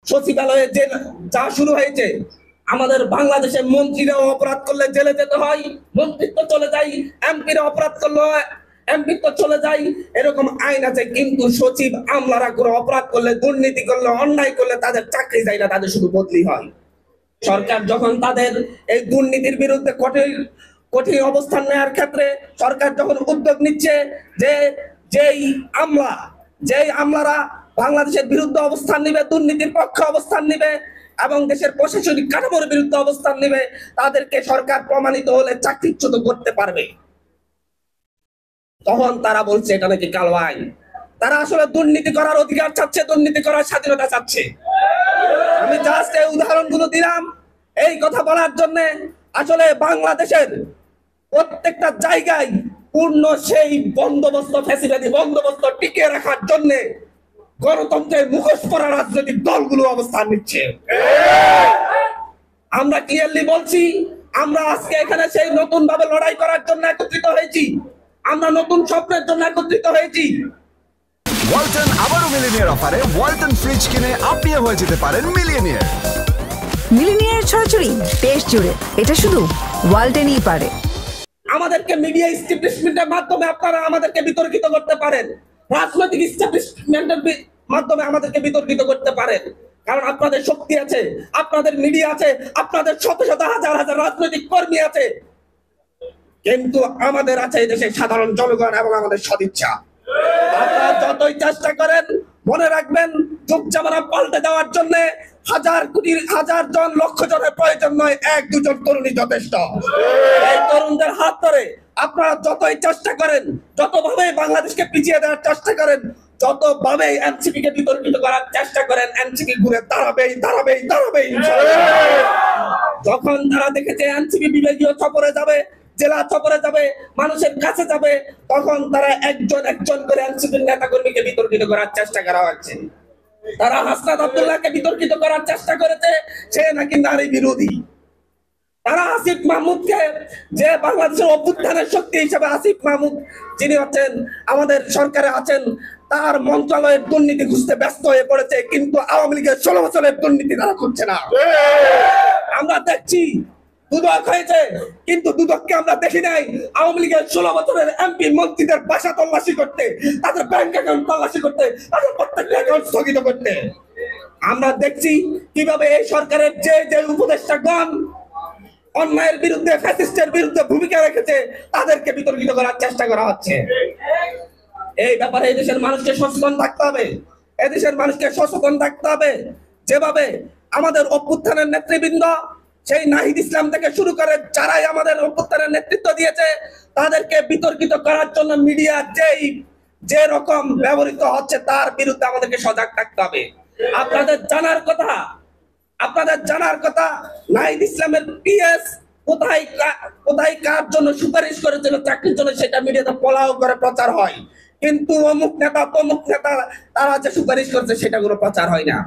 সচিবালয়ে যে যা শুরু হয়েছে, আমাদের বাংলাদেশের মন্ত্রীরাও অপরাধ করলে জেলে যেতে হয়, মন্ত্রিত্ব চলে যায়, এমপিরা অপরাধ করলে এমপিত্ব চলে যায়, এরকম আইন আছে। কিন্তু সচিব আমলারা কোনো অপরাধ করলে, দুর্নীতি করলে, অন্যায় করলে তাদের চাকরি যায় না, তাদের শুধু বদলি হয়। সরকার যখন তাদের এই দুর্নীতির বিরুদ্ধে কঠিন কঠিন অবস্থান নেওয়ার ক্ষেত্রে সরকার যখন উদ্যোগ নিচ্ছে যে যেই আমলা যেই আমলারা বাংলাদেশের বিরুদ্ধে অবস্থান নিবে, দুর্নীতির পক্ষে অবস্থান নিবে এবং দেশের প্রশাসনিক কাঠামোর বিরুদ্ধে অবস্থান নিবে, তাদেরকে সরকার প্রমাণিত হলে চাকরিচ্যুত করতে পারবে। তখন তারা বলছে এটা নাকি কালো আইন। তারা আসলে দুর্নীতি করার অধিকার চাচ্ছে, দুর্নীতি করার স্বাধীনতা চাচ্ছে। আমি জাস্ট এই উদাহরণগুলো দিলাম এই কথা বলার জন্য। আসলে বাংলাদেশের প্রত্যেকটা জায়গায় পূর্ণ সেই বন্দোবস্ত, ফ্যাসিলিটি বন্দোবস্ত টিকিয়ে রাখার জন্য গণতন্ত্রের মুখোশ পরা রাজনৈতিক দলগুলো অবস্থান নিচ্ছে। আমরা ক্লিয়ারলি বলছি, আমরা আজকে এখানে সেই নতুন ভাবে লড়াই করার জন্য একত্রিত হয়েছি, আমরা নতুন স্বপ্নের জন্য একত্রিত হয়েছি। ওয়ালটন আবারও মিলিনিয়ার অফারে ওয়ালটন ফ্রিজ কিনে আপনিও হয়ে যেতে পারেন মিলিয়নিয়ার। মিলিনিয়ার ছড়াছড়ি দেশ জুড়ে, এটা শুধু ওয়ালটনই পারে। আমাদেরকে মিডিয়া এস্টাবলিশমেন্টের মাধ্যমে আপনারা আমাদেরকে বিতর্কিত করতে পারেন, রাজনৈতিক এস্টাবলিশমেন্টের মাধ্যমে আমাদেরকে বিতর্কিত করতে পারেন, কারণ আপনাদের শক্তি আছে, আপনাদের মিডিয়া আছে, আপনাদের শত শত হাজার হাজার রাজনৈতিক কর্মী আছে। কিন্তু আমাদের আছে এই দেশের সাধারণ জনগণ এবং আমাদের সদিচ্ছা। আপনারা যতই চেষ্টা করেন, মনে রাখবেন যুগ জামানা পাল্টে দেওয়ার জন্য হাজার কোটি হাজার জন লক্ষ জনের প্রয়োজন নয়, এক দুজন তরুণী যথেষ্ট। এই তরুণদের হাত ধরে আপনারা যতই চেষ্টা করেন, যতভাবে বাংলাদেশকে পিছিয়ে দেওয়ার চেষ্টা করেন, যতভাবে এনসিপি কে বিতর্কিত করার চেষ্টা করেন, এনসিপি ঘুরে দাঁড়াবেই দাঁড়াবেই দাঁড়াবেই। যখন তারা দেখেছে এনসিপি বিভাগীয় সফরে যাবে, জেলা সফরে যাবে, মানুষের কাছে যাবে, তখন তারা একজন একজন করে এনসিপির নেতা কর্মীকে বিতর্কিত করার চেষ্টা করা হচ্ছে। তারা হাসনাত আব্দুল্লাহকে বিতর্কিত করার চেষ্টা করেছে, সে নাকি নারী বিরোধী। তারা আসিফ মাহমুদকে, যে বাংলাদেশের অভ্যুত্থানের শক্তি হিসেবে আসিফ মাহমুদ যিনি হচ্ছেন আমাদের সরকারে আছেন, তার মন্ত্রণালয়ের দুর্নীতি খুঁজতে ব্যস্ত হয়ে পড়েছে, কিন্তু আওয়ামী লীগের 16 বছরের দুর্নীতি তারা খুঁজছে না। আমরা দেখছি দুদক হয়েছে, কিন্তু দুদককে আমরা দেখি নাই আওয়ামী লীগের 16 বছরের এমপি মন্ত্রীদের বাসা তল্লাশি করতে, তাদের ব্যাংক অ্যাকাউন্ট তল্লাশি করতে, তাদের প্রত্যেকটা অ্যাকাউন্ট স্থগিত করতে। আমরা দেখছি কিভাবে এই সরকারের যে যে উপদেষ্টাগণ অন্যায়ের বিরুদ্ধে, ফ্যাসিস্টের বিরুদ্ধে ভূমিকা রেখেছে, তাদেরকে বিতর্কিত করার চেষ্টা করা হচ্ছে। এই ব্যাপারে এদেশের মানুষকে সচেতন থাকতে হবে, এদেশের মানুষকে সচেতন থাকতে হবে। যেভাবে আমাদের অভ্যুত্থানের নেতৃবৃন্দ, সেই নাহিদ ইসলাম থেকে শুরু করে যারাই আমাদের অভ্যুত্থানের নেতৃত্ব দিয়েছে, তাদেরকে বিতর্কিত করার জন্য মিডিয়া যে রকম ব্যবহৃত হচ্ছে, তার বিরুদ্ধে আমাদেরকে সজাগ থাকতে হবে। আপনাদের জানার কথা নাহিদ ইসলামের পিএস কোথায় কার জন্য সুপারিশ করেছিল চাকরির জন্য, সেটা মিডিয়াতে পোলাও করে প্রচার হয়, কিন্তু অমুক নেতা তমুক নেতা তারা যে সুপারিশ করছে সেটা কোনো প্রচার হয় না।